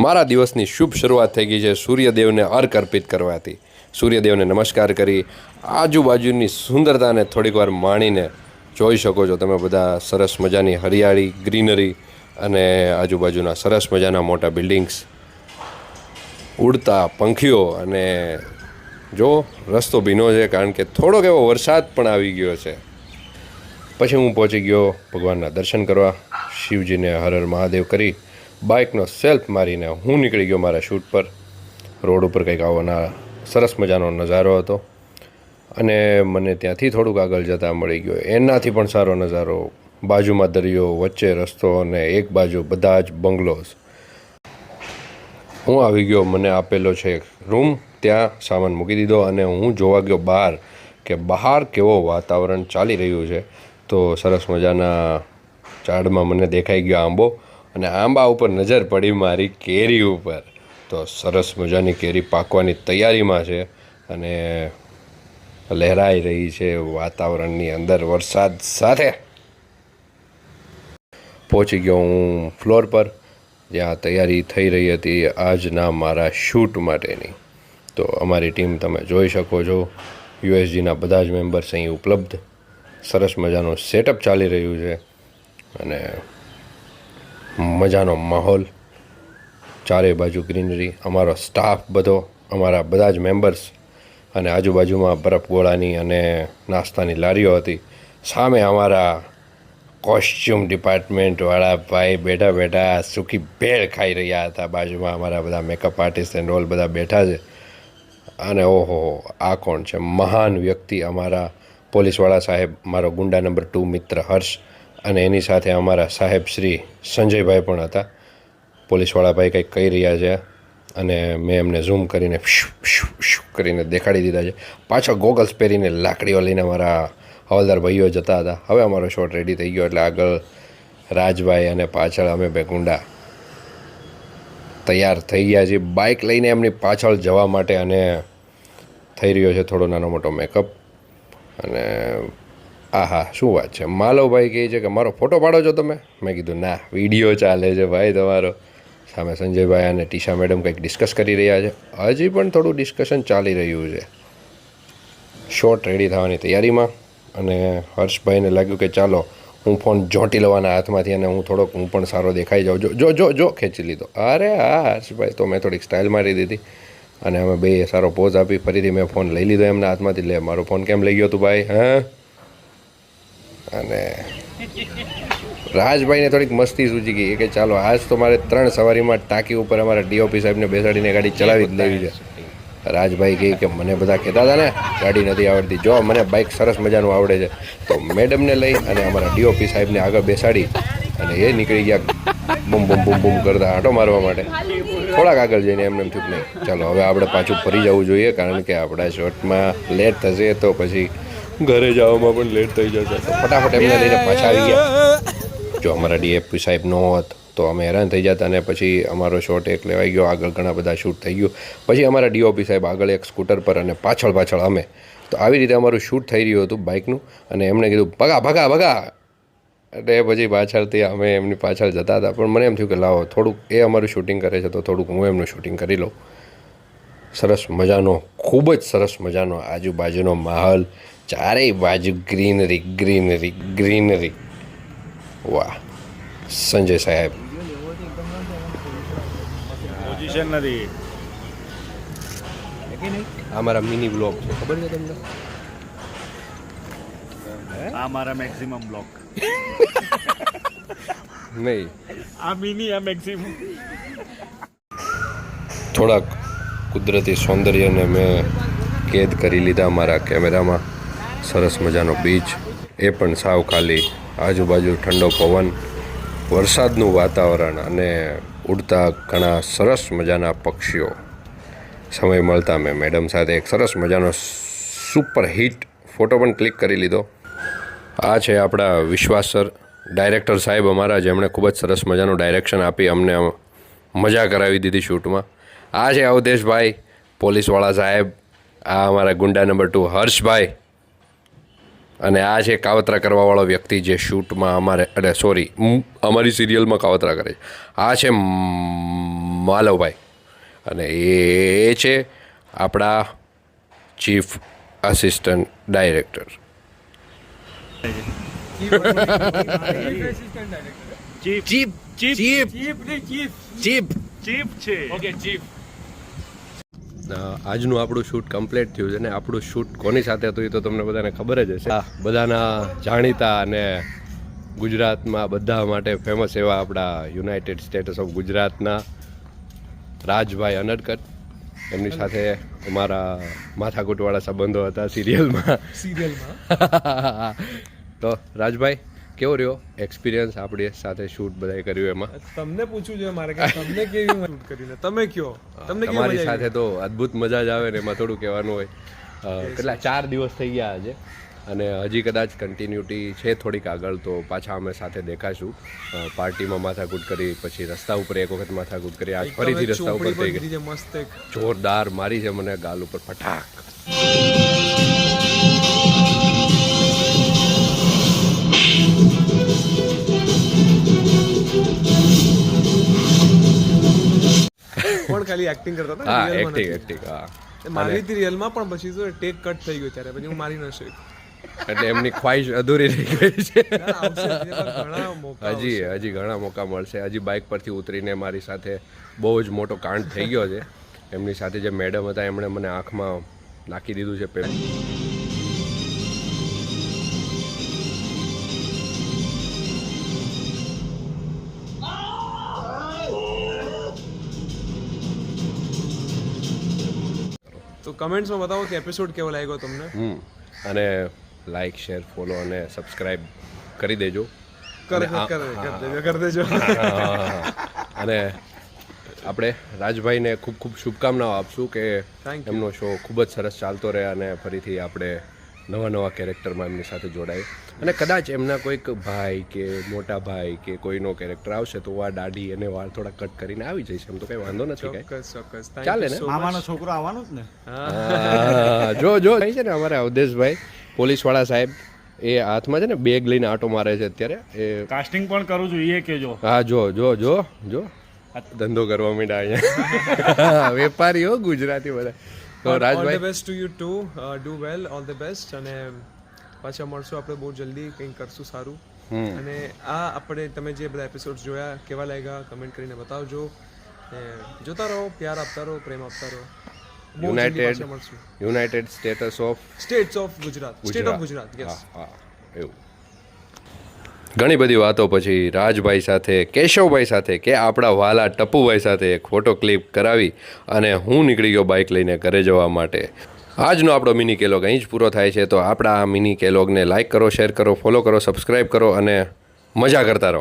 મારા દિવસની શુભ શરૂઆત થઈ ગઈ છે સૂર્યદેવને અર્ક અર્પિત કરવાથી. સૂર્યદેવને નમસ્કાર કરી આજુબાજુની સુંદરતાને થોડીક વાર માણીને જોઈ શકો છો તમે બધા. સરસ મજાની હરિયાળી, ગ્રીનરી અને આજુબાજુના સરસ મજાના મોટા બિલ્ડિંગ્સ, ઉડતા પંખીઓ. અને જો રસ્તો ભીનો છે કારણ કે થોડોક એવો વરસાદ પણ આવી ગયો છે. પછી હું પહોંચી ગયો ભગવાનના દર્શન કરવા. શિવજીને હર હર મહાદેવ કરી બાઇકનો સેલ્ફ મારીને હું નીકળી ગયો મારા શૂટ પર. રોડ ઉપર કંઈક આવો સરસ મજાનો નજારો હતો અને મને ત્યાંથી થોડુંક આગળ જતાં મળી ગયો એનાથી પણ સારો નજારો. બાજુમાં દરિયો, વચ્ચે રસ્તો અને એક બાજુ બધા જ બંગલોઝ. હું આવી ગયો, મને આપેલો છે એક રૂમ, ત્યાં સામાન મૂકી દીધો અને હું જોવા ગયો બહાર કે બહાર કેવો વાતાવરણ ચાલી રહ્યું છે. તો સરસ મજાના ઝાડમાં મને દેખાઈ ગયો આંબો અને આંબા ઉપર નજર પડી મારી કેરી ઉપર. તો સરસ મજાની કેરી પાકવાની તૈયારીમાં છે અને લહેરાઈ રહી છે વાતાવરણની અંદર વરસાદ સાથે. પહોંચી ગયો હું ફ્લોર પર જ્યાં તૈયારી થઈ રહી હતી આજના મારા શૂટ માટેની. તો અમારી ટીમ તમે જોઈ શકો છો, યુએસજીના બધા જ મેમ્બર્સ અહીં ઉપલબ્ધ. સરસ મજાનું સેટઅપ ચાલી રહ્યું છે અને મજાનો માહોલ, ચારે બાજુ ગ્રીનરી. અમારો સ્ટાફ બધો, અમારા બધા જ મેમ્બર્સ અને આજુબાજુમાં બરફ ગોળાની અને નાસ્તાની લારીઓ હતી. સામે અમારા કોસ્ચ્યુમ ડિપાર્ટમેન્ટવાળા ભાઈ બેઠા બેઠા સૂકી ભેળ ખાઈ રહ્યા હતા. બાજુમાં અમારા બધા મેકઅપ આર્ટિસ્ટ એન્ડ ઓલ બધા બેઠા છે. અને ઓહો, આ કોણ છે? મહાન વ્યક્તિ, અમારા પોલીસવાળા સાહેબ, મારો ગુંડા નંબર 2 મિત્ર હર્ષ અને એની સાથે અમારા સાહેબ શ્રી સંજયભાઈ પણ હતા. પોલીસવાળા ભાઈ કંઈક કહી રહ્યા છે અને મેં એમને ઝૂમ કરીને કરીને દેખાડી દીધા છે. પાછળ ગોગલ્સ પહેરીને લાકડીઓ લઈને મારા હવાલદાર ભાઈઓ જતા હતા. હવે અમારો શોટ રેડી થઈ ગયો એટલે આગળ રાજભાઈ અને પાછળ અમે બે ગુંડા તૈયાર થઈ ગયા છીએ બાઇક લઈને એમની પાછળ જવા માટે. અને થઈ રહ્યો છે થોડો નાનો મોટો મેકઅપ. અને આહા, શું વાત છે! માલવભાઈ કહે છે કે મારો ફોટો પાડો છો તમે? મેં કીધું ના, વિડીયો ચાલે છે ભાઈ તમારો. સામે સંજયભાઈ અને ટીશા મેડમ કંઈક ડિસ્કસ કરી રહ્યા છે. હજી પણ થોડું ડિસ્કશન ચાલી રહ્યું છે. શોટ રેડી થવાની તૈયારીમાં અને હર્ષભાઈને લાગ્યું કે ચાલો હું ફોન જોંટી લેવાના હાથમાંથી અને હું પણ સારો દેખાઈ જાઉં. જો જો જો ખેંચી લીધો. અરે હા હર્ષભાઈ, તો મેં થોડીક સ્ટાઇલ મારી દીધી અને અમે બે સારો પોઝ આપી. ફરીથી મેં ફોન લઈ લીધો એમના હાથમાંથી. લે, મારો ફોન કેમ લઈ ગયો તું ભાઈ? હા. અને રાજભાઈને થોડીક મસ્તી સૂચી ગઈ કે ચાલો આજ તો મારે 3 સવારીમાં ટાંકી ઉપર અમારા ડીઓપી સાહેબને બેસાડીને ગાડી ચલાવી જ લેવી છે. રાજભાઈ કહે કે મને બધા કહેતા હતા ને ગાડી નથી આવડતી, જો મને બાઇક સરસ મજાનું આવડે છે. તો મેડમને લઈ અને અમારા ડીઓપી સાહેબને આગળ બેસાડી અને એ નીકળી ગયા બૂમ બૂમ બૂમ બૂમ કરતા આંટો મારવા માટે. થોડાક આગળ જઈને એમને એમ થયું નહીં, ચાલો હવે આપણે પાછું ફરી જવું જોઈએ કારણ કે આપણા શોટમાં લેટ થશે તો પછી ઘરે જવામાં પણ લેટ થઈ જશે. તો ફટાફટ એમને લઈને પાછા આવી ગયા. જો અમારા ડીએપી સાહેબ ન હોત તો અમે હેરાન થઈ જતા અને પછી અમારો શોટ એક લેવાઈ ગયો. આગળ ઘણા બધા શૂટ થઈ ગયું. પછી અમારા ડીઓપી સાહેબ આગળ એક સ્કૂટર પર અને પાછળ અમે. તો આવી રીતે અમારું શૂટ થઈ રહ્યું હતું બાઇકનું. અને એમણે કીધું ભગા ભગા ભગા, એટલે પછી પાછળથી અમે એમની પાછળ જતા હતા. પણ મને એમ થયું કે લાવો થોડુંક એ અમારું શૂટિંગ કરે છે તો થોડુંક હું એમનું શૂટિંગ કરી લઉં. સરસ મજાનો, ખૂબ જ સરસ મજાનો આજુબાજુનો માહોલ, ચારેય બાજુ ગ્રીનરી ગ્રીનરી ગ્રીનરી. વાહ સંજય સાહેબ. આ મારા મિની બ્લોગ છે, ખબર છે તમને? આ મારા મેક્સિમમ બ્લોગ નહીં, આ મિની, આ મેક્સિમમ. થોડાક કુદરતી સૌંદર્યને મેં કેદ કરી લીધા મારા કેમેરામાં. સરસ મજાનો બીચ, એ પણ સાવ ખાલી. આજુબાજુ ઠંડો પવન, વરસાદનું વાતાવરણ અને ઉડતા ઘણા સરસ મજાના પક્ષીઓ. સમય મળતા મેં મેડમ સાથે એક સરસ મજાનો સુપર હિટ ફોટો પણ ક્લિક કરી લીધો. આ છે આપણા વિશ્વાસ સર, ડાયરેક્ટર સાહેબ અમારા, જેમણે ખૂબ જ સરસ મજાનું ડાયરેક્શન આપી અમને મજા કરાવી દીધી શૂટમાં. આ છે અવધેશભાઈ, પોલીસવાળા સાહેબ. આ અમારા ગુંડા નંબર 2 હર્ષભાઈ. અને આ છે કાવતરા કરવાવાળો વ્યક્તિ જે શૂટમાં અમારી સિરિયલમાં કાવતરા કરે છે. આ છે માલવભાઈ અને એ છે આપણા chief assistant director. Chip chief chief chief chip છે. Okay chip. આજનું આપણું શૂટ કમ્પ્લીટ થયું છે ને આપણું શૂટ કોની સાથે હતું એ તો તમને બધાને ખબર જ હશે. બધાના જાણીતા અને ગુજરાતમાં બધા માટે ફેમસ એવા આપણા યુનાઇટેડ સ્ટેટ્સ ઓફ ગુજરાતના રાજભાઈ અનડકટ, એમની સાથે અમારા માથાકૂટવાળા સંબંધો હતા સિરિયલમાં. તો રાજભાઈ, કેવો રહ્યો એક્સપિરિયન્સ આપણી સાથે શૂટ બધાએ કર્યું એમાં? તમને પૂછવું જોઈએ મારે કે તમને કેવી શૂટ કરીને તમે કયો તમને કેવી તમારી મજા સાથે આવી? તો અદ્ભુત મજા જ આવે ને એમાં થોડું કહેવાનું હોય. કેટલા 4 દિવસ થઈ ગયા આજે અને હજી કદાચ કન્ટિન્યુટી છે થોડીક આગળ, તો પાછા અમે સાથે દેખાશું. પાર્ટીમાં માથાકૂટ કરી, પછી રસ્તા ઉપર એક વખત માથાકૂટ કરી, આજ ફરીથી તમે રસ્તા ઉપર ચોપડી થઈ પણ ગઈ. દીધી છે મસ્ત એક. જોરદાર મારી છે મને ગાલ ઉપર ફટાક. કોણ ખાલી એક્ટિંગ કરતા હતા હા, ને? Real માં એક્ટિંગ નથી. એક્ટિંગ હા. એ મારી હતી રિયલમાં પણ પછી તો ટેક કટ થઈ ગયો ત્યારે પછી હું મારી ન શક્યો. એટલે એમની ખ્વાહિશ અધૂરી રહી ગઈ છે. ના, આવશે હજી પણ ઘણા મોકા હજી ઘણા મોકા મળશે. હજી બાઇક પરથી ઉતરીને મારી સાથે બહુ જ મોટો કાંડ થઈ ગયો છે. એમની સાથે જે મેડમ હતા એમણે મને આંખમાં નાખી દીધું છે પેલું. તો કમેન્ટ્સમાં બતાવો કે એપિસોડ કેવો લાગ્યો તમને. અને લાઈક, શેર, ફોલો અને સબસ્ક્રાઈબ કરી દેજો. કરી દેજો. અને આપણે રાજભાઈને ખૂબ ખૂબ શુભકામનાઓ આપશું કે Thank you. એમનો શો ખૂબ જ સરસ ચાલતો રહે અને ફરીથી આપણે નવા કેરેક્ટરમાં એમની સાથે જોડાય. અને કદાચ એમના કોઈક ભાઈ કે મોટા ભાઈ કે કોઈનો કેરેક્ટર આવશે તો આ દાઢી અને વાળ થોડા કટ કરીને આવી જઈશ, એમ તો કંઈ વાંધો નથી કાંઈ. ચોક્કસ ચોક્કસ. ચાલે ને? મામાનો છોકરો આવવાનો જ ને. જો અહીં છે ને અમારે અવધેશભાઈ પોલીસવાળા સાહેબ, એ હાથમાં છે ને બેગ લઈને આટો મારે છે અત્યારે. એ કાસ્ટિંગ પણ કરું છું એ કેજો. હા, જો ધંધો કરવા માંડ્યા અહીંયા. વેપારીઓ ગુજરાતી બધા. તો all the Rajbhai, best to you too. Do well, all the best. અને પાછા મળશું આપણે બહુ જલ્દી, કંઈક કરશું સારું. અને આ આપણે તમે જે બધા એપિસોડ્સ જોયા કેવા લાગ્યા કમેન્ટ કરીને બતાવજો. ને જોતા રહો, પ્યાર આપતા રહો, પ્રેમ આપતા રહો. બહુ જલ્દી પાછા મળશું. United states of states of Gujarat. State of Gujarat. Yes. હા, એવું. ઘણી બધી વાતો પછી રાજભાઈ સાથે, કેશવભાઈ સાથે કે આપણા વાલા ટપુભાઈ સાથે એક ફોટો ક્લિપ કરાવી અને હું નીકળી ગયો બાઇક લઈને ઘરે જવા માટે. આજનો આપણો મિની કેલોગ અહીં જ પૂરો થાય છે. તો આપણા આ મિની કેલોગને લાઇક કરો, શેર કરો, ફોલો કરો, સબસ્ક્રાઈબ કરો અને મજા કરતા રહો.